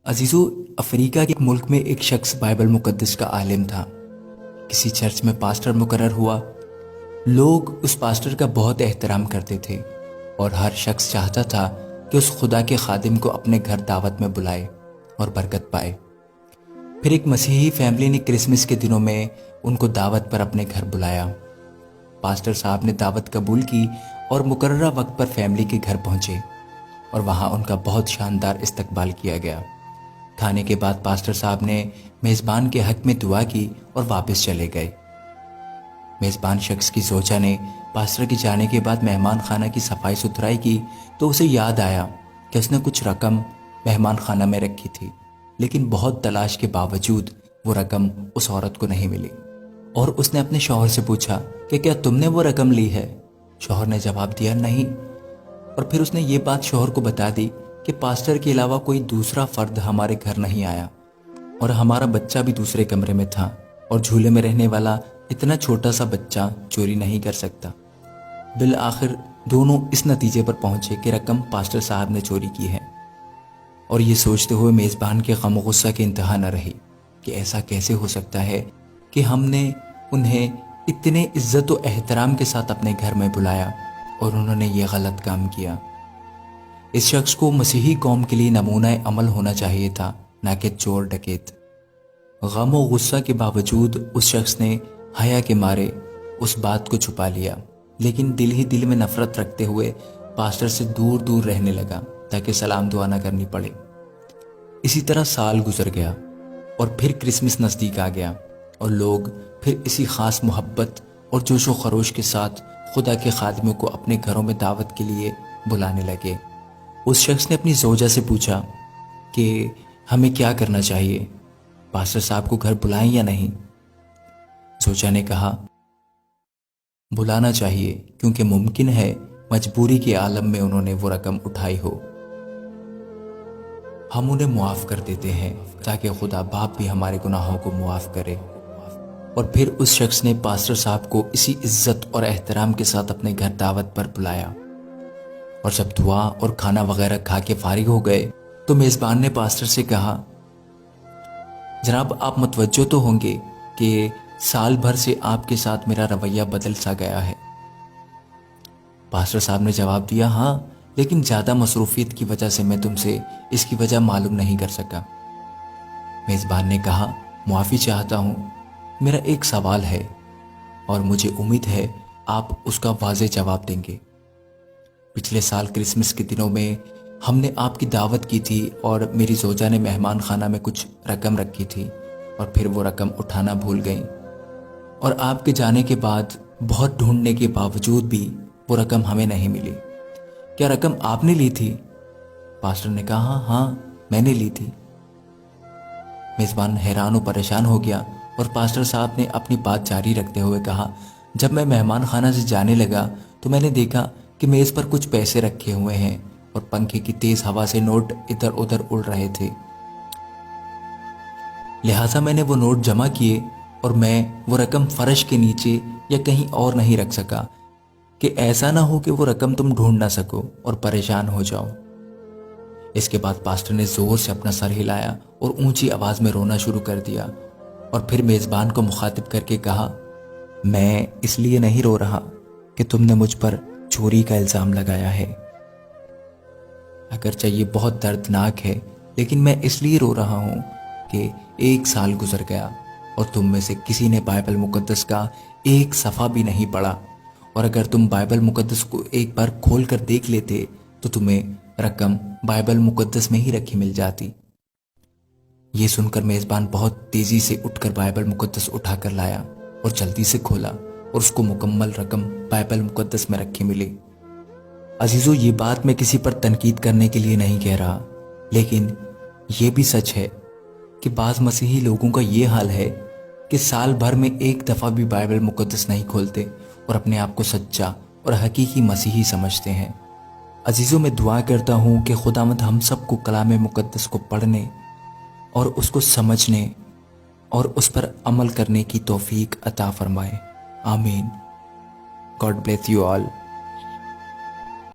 عزیزو، افریقہ کے ایک ملک میں ایک شخص بائبل مقدس کا عالم تھا۔ کسی چرچ میں پاسٹر مقرر ہوا۔ لوگ اس پاسٹر کا بہت احترام کرتے تھے اور ہر شخص چاہتا تھا کہ اس خدا کے خادم کو اپنے گھر دعوت میں بلائے اور برکت پائے۔ پھر ایک مسیحی فیملی نے کرسمس کے دنوں میں ان کو دعوت پر اپنے گھر بلایا۔ پاسٹر صاحب نے دعوت قبول کی اور مقررہ وقت پر فیملی کے گھر پہنچے اور وہاں ان کا بہت شاندار استقبال کیا گیا۔ کھانے کے بعد پاسٹر صاحب نے میزبان کے حق میں دعا کی اور واپس چلے گئے۔ میزبان شخص کی زوجہ نے پاسٹر کے جانے کے بعد مہمان خانہ کی صفائی ستھرائی کی تو اسے یاد آیا کہ اس نے کچھ رقم مہمان خانہ میں رکھی تھی، لیکن بہت تلاش کے باوجود وہ رقم اس عورت کو نہیں ملی، اور اس نے اپنے شوہر سے پوچھا کہ کیا تم نے وہ رقم لی ہے؟ شوہر نے جواب دیا نہیں، اور پھر اس نے یہ بات شوہر کو بتا دی کہ پاسٹر کے علاوہ کوئی دوسرا فرد ہمارے گھر نہیں آیا اور ہمارا بچہ بھی دوسرے کمرے میں تھا، اور جھولے میں رہنے والا اتنا چھوٹا سا بچہ چوری نہیں کر سکتا۔ بالآخر دونوں اس نتیجے پر پہنچے کہ رقم پاسٹر صاحب نے چوری کی ہے، اور یہ سوچتے ہوئے میزبان کے غم و غصہ کی انتہا نہ رہی کہ ایسا کیسے ہو سکتا ہے کہ ہم نے انہیں اتنے عزت و احترام کے ساتھ اپنے گھر میں بلایا اور انہوں نے یہ غلط کام کیا۔ اس شخص کو مسیحی قوم کے لیے نمونہ عمل ہونا چاہیے تھا، نہ کہ چور ڈکیت۔ غم و غصہ کے باوجود اس شخص نے حیا کے مارے اس بات کو چھپا لیا، لیکن دل ہی دل میں نفرت رکھتے ہوئے پاسٹر سے دور دور رہنے لگا تاکہ سلام دعا نہ کرنی پڑے۔ اسی طرح سال گزر گیا اور پھر کرسمس نزدیک آ گیا، اور لوگ پھر اسی خاص محبت اور جوش و خروش کے ساتھ خدا کے خادموں کو اپنے گھروں میں دعوت کے لیے بلانے لگے۔ اس شخص نے اپنی زوجہ سے پوچھا کہ ہمیں کیا کرنا چاہیے، پاسٹر صاحب کو گھر بلائیں یا نہیں؟ زوجہ نے کہا بلانا چاہیے، کیونکہ ممکن ہے مجبوری کے عالم میں انہوں نے وہ رقم اٹھائی ہو۔ ہم انہیں معاف کر دیتے ہیں تاکہ خدا باپ بھی ہمارے گناہوں کو معاف کرے۔ اور پھر اس شخص نے پاسٹر صاحب کو اسی عزت اور احترام کے ساتھ اپنے گھر دعوت پر بلایا، اور جب دعا اور کھانا وغیرہ کھا کے فارغ ہو گئے تو میزبان نے پاسٹر سے کہا جناب، آپ متوجہ تو ہوں گے کہ سال بھر سے آپ کے ساتھ میرا رویہ بدل سا گیا ہے۔ پاسٹر صاحب نے جواب دیا ہاں، لیکن زیادہ مصروفیت کی وجہ سے میں تم سے اس کی وجہ معلوم نہیں کر سکا۔ میزبان نے کہا معافی چاہتا ہوں، میرا ایک سوال ہے اور مجھے امید ہے آپ اس کا واضح جواب دیں گے۔ پچھلے سال کرسمس کے دنوں میں ہم نے آپ کی دعوت کی تھی اور میری زوجہ نے مہمان خانہ میں کچھ رقم رکھی تھی اور پھر وہ رقم اٹھانا بھول گئیں، اور آپ کے جانے کے بعد بہت ڈھونڈنے کے باوجود بھی وہ رقم ہمیں نہیں ملی۔ کیا رقم آپ نے لی تھی؟ پاسٹر نے کہا ہاں میں نے لی تھی۔ میزبان حیران و پریشان ہو گیا اور پاسٹر صاحب نے اپنی بات جاری رکھتے ہوئے کہا جب میں مہمان خانہ سے جانے لگا تو میں نے دیکھا کہ میز پر کچھ پیسے رکھے ہوئے ہیں اور پنکھے کی تیز ہوا سے نوٹ ادھر ادھر اڑ رہے تھے، لہٰذا میں نے وہ نوٹ جمع کیے اور میں وہ رقم فرش کے نیچے یا کہیں اور نہیں رکھ سکا کہ ایسا نہ ہو کہ وہ رقم تم ڈھونڈ نہ سکو اور پریشان ہو جاؤ۔ اس کے بعد پاسٹر نے زور سے اپنا سر ہلایا اور اونچی آواز میں رونا شروع کر دیا، اور پھر میزبان کو مخاطب کر کے کہا میں اس لیے نہیں رو رہا کہ تم نے مجھ پر چوری کا الزام لگایا ہے، اگرچہ یہ بہت دردناک ہے، لیکن میں اس لیے رو رہا ہوں کہ ایک سال گزر گیا اور تم میں سے کسی نے بائبل مقدس کا ایک صفحہ بھی نہیں پڑھا، اور اگر تم بائبل مقدس کو ایک بار کھول کر دیکھ لیتے تو تمہیں رقم بائبل مقدس میں ہی رکھی مل جاتی۔ یہ سن کر میزبان بہت تیزی سے اٹھ کر بائبل مقدس اٹھا کر لایا اور جلدی سے کھولا، اور اس کو مکمل رقم بائبل مقدس میں رکھی ملی۔ عزیزو، یہ بات میں کسی پر تنقید کرنے کے لیے نہیں کہہ رہا، لیکن یہ بھی سچ ہے کہ بعض مسیحی لوگوں کا یہ حال ہے کہ سال بھر میں ایک دفعہ بھی بائبل مقدس نہیں کھولتے اور اپنے آپ کو سچا اور حقیقی مسیحی سمجھتے ہیں۔ عزیزو، میں دعا کرتا ہوں کہ خداوند ہم سب کو کلام مقدس کو پڑھنے اور اس کو سمجھنے اور اس پر عمل کرنے کی توفیق عطا فرمائے، آمین۔ God bless you all.